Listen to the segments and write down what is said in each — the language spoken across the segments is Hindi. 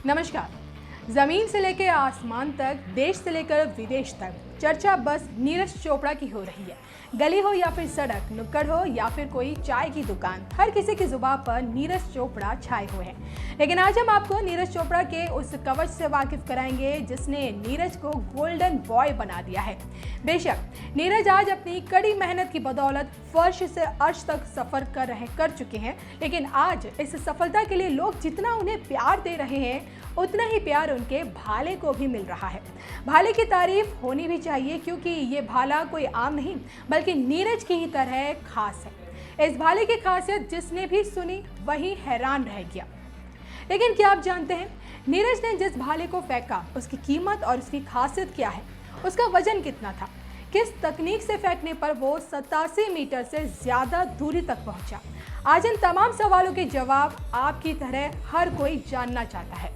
नमस्कार। जमीन से लेकर आसमान तक, देश से लेकर विदेश तक चर्चा बस नीरज चोपड़ा की हो रही है। गली हो या फिर सड़क, नुक्कड़ हो या फिर कोई चाय की दुकान, हर किसी की जुबान पर नीरज चोपड़ा छाए हुए हैं। लेकिन आज हम आपको नीरज चोपड़ा के उस कवच से वाकिफ कराएंगे जिसने नीरज को गोल्डन बॉय बना दिया है। बेशक नीरज आज अपनी कड़ी मेहनत की बदौलत फर्श से अर्श तक सफर कर चुके हैं, लेकिन आज इस सफलता के लिए लोग जितना उन्हें प्यार दे रहे हैं उतना ही प्यार उनके भाले को भी मिल रहा है। भाले की तारीफ होनी भी चाहिए क्योंकि ये भाला कोई आम नहीं बल्कि नीरज की ही तरह खास है। इस भाले की खासियत जिसने भी सुनी वही हैरान रह गया। लेकिन क्या आप जानते हैं नीरज ने जिस भाले को फेंका उसकी कीमत और उसकी खासियत क्या है? उसका वजन कितना था? किस तकनीक से फेंकने पर वो 87 मीटर से ज्यादा दूरी तक पहुंचा? आज इन तमाम सवालों के जवाब आपकी तरह हर कोई जानना चाहता है।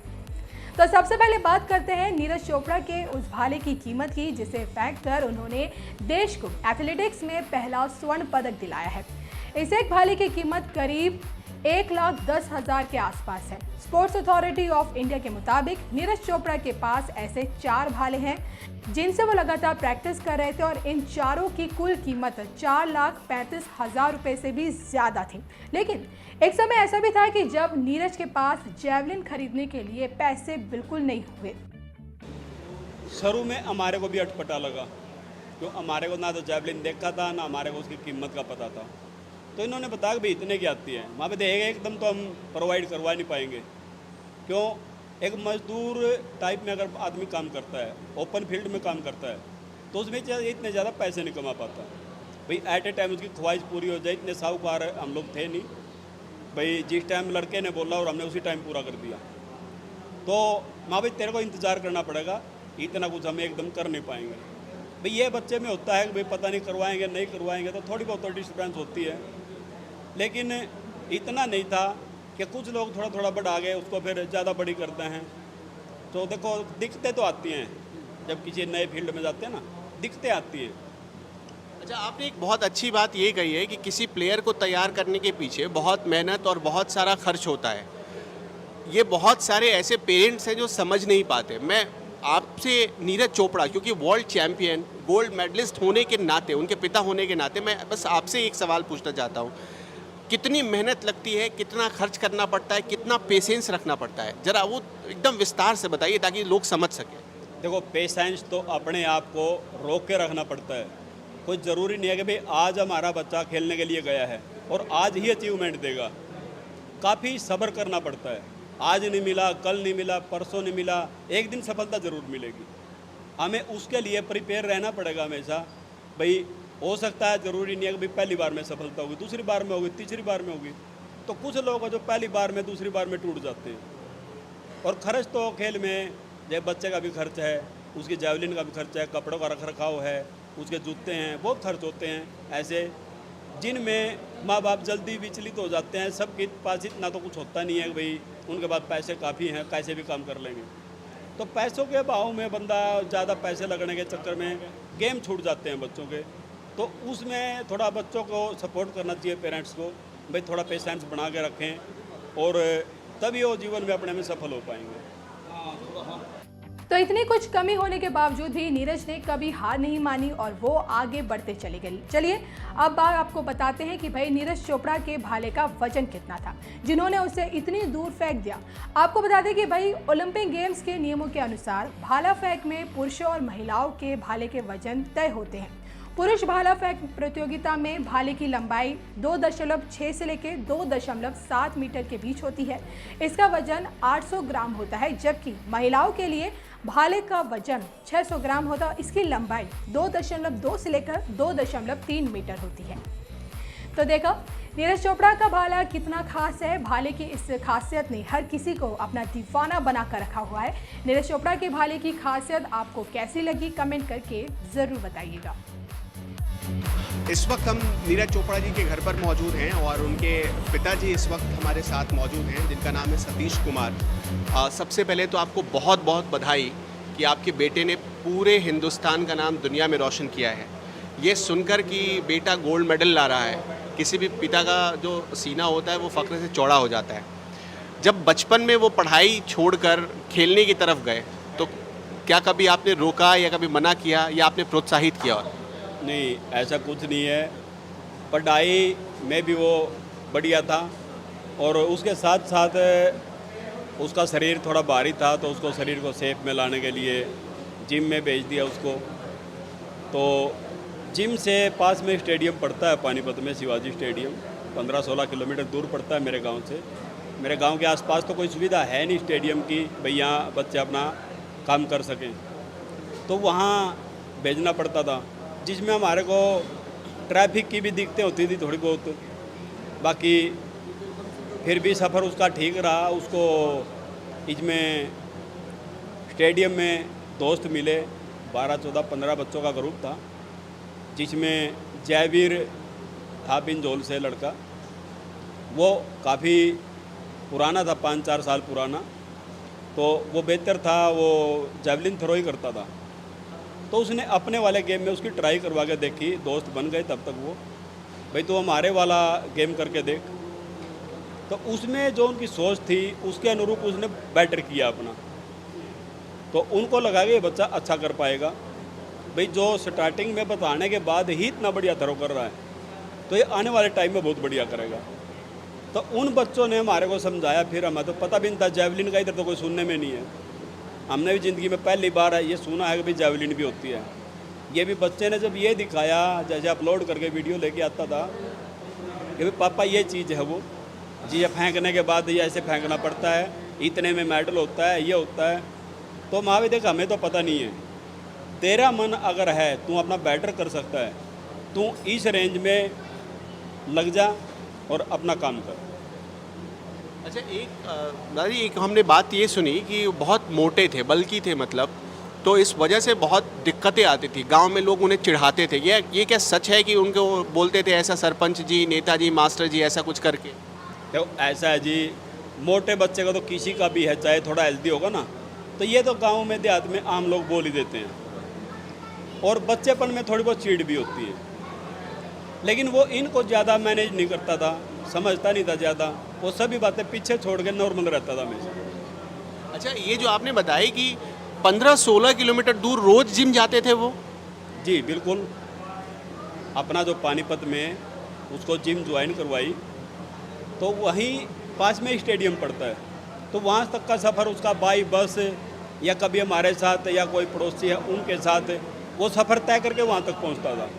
तो सबसे पहले बात करते हैं नीरज चोपड़ा के उस भाले की कीमत की जिसे फेंककर उन्होंने देश को एथलेटिक्स में पहला स्वर्ण पदक दिलाया है। इस एक भाले की कीमत करीब 1,10,000 के आसपास है। स्पोर्ट्स अथॉरिटी ऑफ इंडिया के मुताबिक नीरज चोपड़ा के पास ऐसे 4 भाले हैं जिनसे वो लगातार प्रैक्टिस कर रहे थे और इन चारों की कुल कीमत 4,35,000 रुपए से भी ज्यादा थी। लेकिन एक समय ऐसा भी था कि जब नीरज के पास जेवलिन खरीदने के लिए पैसे बिल्कुल नहीं हुए। शुरू में हमारे को भी अटपटा लगा क्यों हमारे को ना तो जेवलिन देखा था ना हमारे को उसकी कीमत का पता था। तो इन्होंने बताया कि भाई इतने की आती है, वहाँ पे देखेंगे एकदम तो हम प्रोवाइड करवा नहीं पाएंगे। क्यों एक मजदूर टाइप में अगर आदमी काम करता है, ओपन फील्ड में काम करता है, तो उसमें इतने ज़्यादा पैसे नहीं कमा पाता। भाई एट ए टाइम उसकी ख्वाहिश पूरी हो जाए, इतने साहूकार हम लोग थे नहीं भाई, जिस टाइम लड़के ने बोला और हमने उसी टाइम पूरा कर दिया। तो माँ भाई तेरे को इंतज़ार करना पड़ेगा, इतना कुछ हम एकदम कर नहीं पाएंगे। भाई ये बच्चे में होता है कि भाई पता नहीं करवाएंगे नहीं करवाएंगे, तो थोड़ी बहुत तो डिस्टर्बेंस होती है। लेकिन इतना नहीं था कि कुछ लोग थोड़ा थोड़ा बढ़ा गए उसको फिर ज़्यादा बड़ी करते हैं। तो देखो दिक्कतें तो आती हैं जब किसी नए फील्ड में जाते हैं ना, दिक्कतें आती हैं। अच्छा, आपने एक बहुत अच्छी बात ये कही है कि किसी प्लेयर को तैयार करने के पीछे बहुत मेहनत और बहुत सारा खर्च होता है। ये बहुत सारे ऐसे पेरेंट्स हैं जो समझ नहीं पाते। मैं आपसे नीरज चोपड़ा, क्योंकि वर्ल्ड चैम्पियन, गोल्ड मेडलिस्ट होने के नाते, उनके पिता होने के नाते, मैं बस आपसे एक सवाल पूछना चाहता हूँ, कितनी मेहनत लगती है, कितना खर्च करना पड़ता है, कितना पेशेंस रखना पड़ता है? ज़रा वो एकदम विस्तार से बताइए ताकि लोग समझ सकें। देखो पेशेंस तो अपने आप को रोक के रखना पड़ता है। कोई ज़रूरी नहीं है कि भाई आज हमारा बच्चा खेलने के लिए गया है और आज ही अचीवमेंट देगा। काफ़ी सब्र करना पड़ता है। आज नहीं मिला, कल नहीं मिला, परसों नहीं मिला, एक दिन सफलता ज़रूर मिलेगी। हमें उसके लिए प्रिपेयर रहना पड़ेगा हमेशा। भाई हो सकता है, ज़रूरी नहीं है कि भाई पहली बार में सफलता होगी, दूसरी बार में होगी, तीसरी बार में होगी। तो कुछ लोग हैं जो पहली बार में दूसरी बार में टूट जाते हैं। और खर्च तो खेल में जब बच्चे का भी खर्च है, उसकी जेवलिन का भी खर्च है, कपड़ों का रख रखाव है, उसके जूते हैं, बहुत खर्च होते हैं ऐसे जिनमें माँ बाप जल्दी विचलित हो जाते हैं। सबके पास इतना तो कुछ होता नहीं है कि भाई उनके पास पैसे काफ़ी हैं, कैसे भी काम कर लेंगे। तो पैसों के भाव में बंदा ज़्यादा पैसे लगने के चक्कर में गेम छूट जाते हैं बच्चों के। तो उसमें थोड़ा बच्चों को सपोर्ट करना चाहिए पेरेंट्स को, भाई थोड़ा पेशेंस बना के रखें और तभी वो जीवन में अपने में सफल हो पाएंगे। तो इतनी कुछ कमी होने के बावजूद भी नीरज ने कभी हार नहीं मानी और वो आगे बढ़ते चले गए। चलिए अब आपको बताते हैं कि भाई नीरज चोपड़ा के भाले का वजन कितना था जिन्होंने उसे इतनी दूर फेंक दिया। आपको बता दें कि भाई ओलंपिक गेम्स के नियमों के अनुसार भाला फेंक में पुरुषों और महिलाओं के भाले के वजन तय होते हैं। पुरुष भाला फेंक प्रतियोगिता में भाले की लंबाई 2.6 से लेकर 2.7 मीटर के बीच होती है। इसका वजन 800 ग्राम होता है, जबकि महिलाओं के लिए भाले का वजन 600 ग्राम होता है। इसकी लंबाई 2.2 से लेकर 2.3 मीटर होती है। तो देखो नीरज चोपड़ा का भाला कितना खास है। भाले की इस खासियत ने हर किसी को अपना दीवाना बना कर रखा हुआ है। नीरज चोपड़ा के भाले की खासियत आपको कैसी लगी कमेंट करके ज़रूर बताइएगा। इस वक्त हम नीरज चोपड़ा जी के घर पर मौजूद हैं और उनके पिताजी इस वक्त हमारे साथ मौजूद हैं जिनका नाम है सतीश कुमार। सबसे पहले तो आपको बहुत बहुत बधाई कि आपके बेटे ने पूरे हिंदुस्तान का नाम दुनिया में रोशन किया है। ये सुनकर कि बेटा गोल्ड मेडल ला रहा है, किसी भी पिता का जो सीना होता है वो फ़ख्र से चौड़ा हो जाता है। जब बचपन में वो पढ़ाई छोड़कर खेलने की तरफ गए तो क्या कभी आपने रोका या कभी मना किया या आपने प्रोत्साहित किया? और नहीं, ऐसा कुछ नहीं है। पढ़ाई में भी वो बढ़िया था और उसके साथ साथ उसका शरीर थोड़ा भारी था, तो उसको शरीर को शेप में लाने के लिए जिम में भेज दिया उसको। तो जिम से पास में स्टेडियम पड़ता है पानीपत में, शिवाजी स्टेडियम, 15-16 किलोमीटर दूर पड़ता है मेरे गांव से। मेरे गांव के आसपास तो कोई सुविधा है नहीं स्टेडियम की, भाई यहाँ बच्चे अपना काम कर सकें, तो वहाँ भेजना पड़ता था, जिसमें हमारे को ट्रैफिक की भी दिक्कतें होती थी थोड़ी बहुत। बाकी फिर भी सफ़र उसका ठीक रहा। उसको इसमें स्टेडियम में दोस्त मिले, 12-14-15 बच्चों का ग्रुप था, जिसमें जयवीर था बिंजोल से लड़का। वो काफ़ी पुराना था, 5-4 साल पुराना, तो वो बेहतर था, वो जेवलिन थ्रो ही करता था। तो उसने अपने वाले गेम में उसकी ट्राई करवा के देखी, दोस्त बन गए तब तक वो, भाई तो हमारे वाला गेम करके देख। तो उसमें जो उनकी सोच थी उसके अनुरूप उसने बेटर किया अपना, तो उनको लगा कि ये बच्चा अच्छा कर पाएगा। भाई जो स्टार्टिंग में बताने के बाद ही इतना बढ़िया थ्रो कर रहा है, तो ये आने वाले टाइम में बहुत बढ़िया करेगा। तो उन बच्चों ने हमारे को समझाया, फिर हमें तो पता भी नहीं था जेवलिन का, इधर तो कोई सुनने में नहीं है। हमने भी ज़िंदगी में पहली बार है ये सुना है कि भाई जेवलिन भी होती है। ये भी बच्चे ने जब ये दिखाया, जैसे अपलोड करके वीडियो लेके आता था कि भाई पापा ये चीज़ है वो जी, ये फेंकने के बाद ये ऐसे फेंकना पड़ता है, इतने में मेडल होता है, ये होता है। तो माँ भी देख, हमें तो पता नहीं है, तेरा मन अगर है तू अपना बेटर कर सकता है, तू इस रेंज में लग जा और अपना काम कर। अच्छा, दादी एक हमने बात ये सुनी कि बहुत मोटे थे, बल्कि थे मतलब, तो इस वजह से बहुत दिक्कतें आती थी, गांव में लोग उन्हें चिढ़ाते थे। ये क्या सच है कि उनको बोलते थे ऐसा सरपंच जी, नेताजी, मास्टर जी, ऐसा कुछ करके? तो ऐसा है जी, मोटे बच्चे का तो किसी का भी है, चाहे थोड़ा हेल्दी होगा ना, तो ये तो गांव में देहात में आम लोग बोल ही देते हैं। और बच्चेपन में थोड़ी बहुत चीड़ भी होती है, लेकिन वो इनको ज़्यादा मैनेज नहीं करता था, समझता नहीं था ज़्यादा, वो सभी बातें पीछे छोड़ के नॉर्मल रहता था हमेशा। अच्छा, ये जो आपने बताई कि 15-16 किलोमीटर दूर रोज़ जिम जाते थे वो? जी बिल्कुल, अपना जो पानीपत में उसको जिम ज्वाइन करवाई, तो वहीं पास में स्टेडियम पड़ता है, तो वहाँ तक का सफ़र उसका बाई बस या कभी हमारे साथ या कोई पड़ोसी है उनके साथ वो सफ़र तय करके वहाँ तक पहुँचता था।